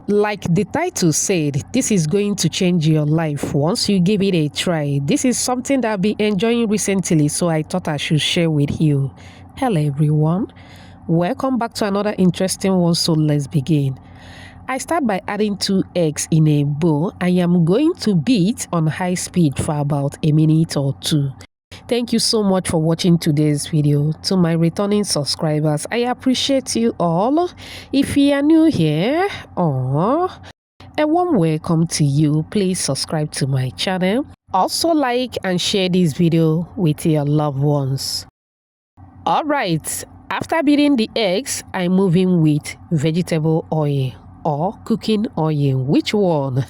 Like the title said, this is going to change your life once you give it a try. This is something that I've been enjoying recently, so I thought I should share with you. Hello everyone, welcome back to another interesting one. So let's begin. I start by adding 2 eggs in a bowl. I am going to beat on high speed for about a minute or 2. Thank you so much for watching today's video. To my returning subscribers, I appreciate you all. If you are new here, a warm welcome to you. Please subscribe to my channel. Also like and share this video with your loved ones. Alright, after beating the eggs, I move in with vegetable oil or cooking oil. Which one?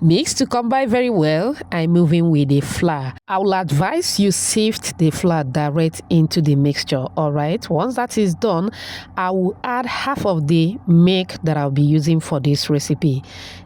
Mix to combine very well. I move in with the flour. I will advise you sift the flour direct into the mixture. Alright, once that is done, I will add half of the milk that I'll be using for this recipe.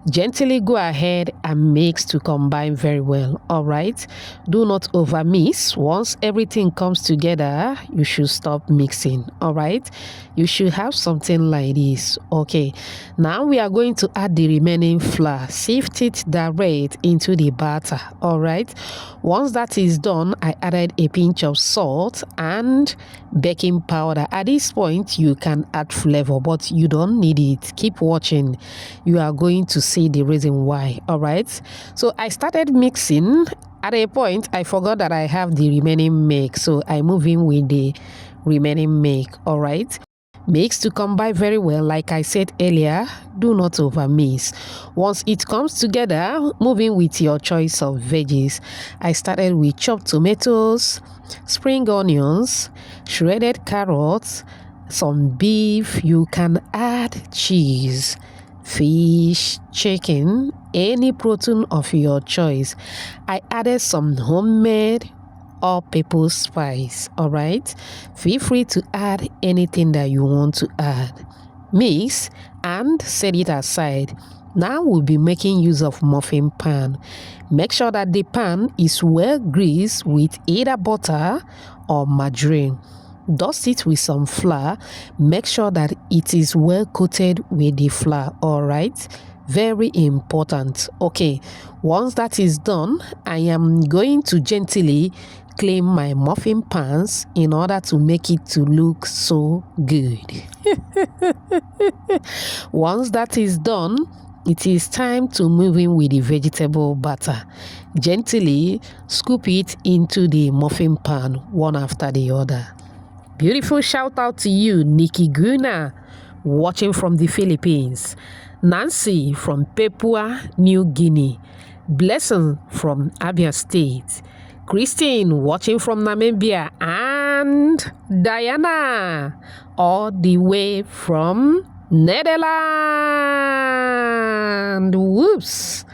Gently go ahead and mix to combine very well. Alright, do not over mix. Once everything comes together, you should stop mixing. Alright, you should have something like this. Okay, now we are going to add the remaining flour. Sift it direct into the batter. Alright, once that is done, I added a pinch of salt and baking powder. At this point, you can add flavor, but you don't need it. Keep watching. You are going to see the reason why. Alright, so I started mixing. At a point, I forgot that I have the remaining milk, so I move in with the remaining milk. Alright, mix to combine very well. Like I said earlier, do not over mix. Once it comes together, move in with your choice of veggies. I started with chopped tomatoes, spring onions, shredded carrots, some beef. You can add cheese, fish, chicken, any protein of your choice. I added some homemade or pepper spice. Alright, feel free to add anything that you want to add. Mix and set it aside. Now we'll be making use of muffin pan. Make sure that the pan is well greased with either butter or margarine. Dust it with some flour. Make sure that it is well coated with the flour. Alright, very important. Okay, once that is done, I am going to gently clean my muffin pans in order to make it to look so good. Once that is done, it is time to move in with the vegetable batter. Gently scoop it into the muffin pan one after the other. Beautiful shout out to you, Nikki Guna, watching from the Philippines. Nancy from Papua New Guinea. Blessing from Abia State. Christine watching from Namibia, and Diana all the way from Netherlands. Whoops.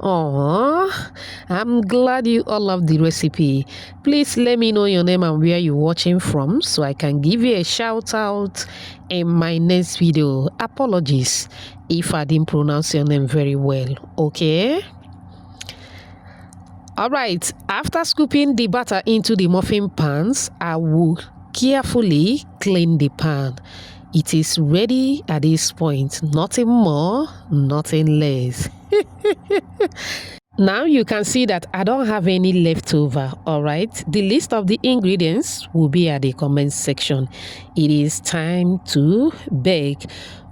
Oh, I'm glad you all love the recipe. Please let me know your name and where you're watching from so I can give you a shout out in my next video. Apologies if I didn't pronounce your name very well. Okay. Alright, after scooping the batter into the muffin pans, I will carefully clean the pan. It is ready at this point. Nothing more, nothing less. Now you can see that I don't have any leftover. Alright, the list of the ingredients will be at the comment section. It is time to bake.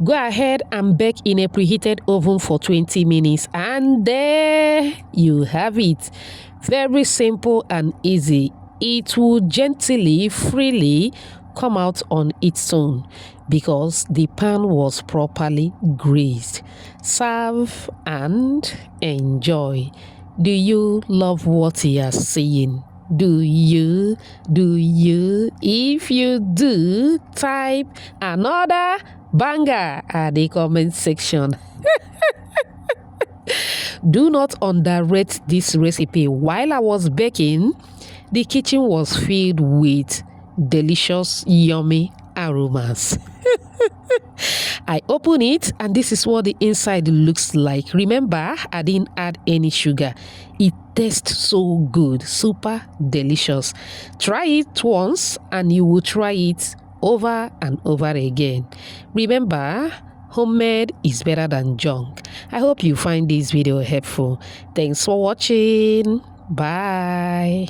Go ahead and bake in a preheated oven for 20 minutes, and there you have it. Very simple and easy. It will gently, freely come out on its own because the pan was properly greased. Serve and enjoy. Do you love what you are seeing? Do you? If you do, type another banger at the comment section. Do not underrate this recipe. While I was baking, the kitchen was filled with delicious, yummy aromas. I open it and this is what the inside looks like. Remember, I didn't add any sugar. It tastes so good, super delicious. Try it once and you will try it over and over again. Remember, Homemade is better than junk. I hope you find this video helpful. Thanks for watching. Bye.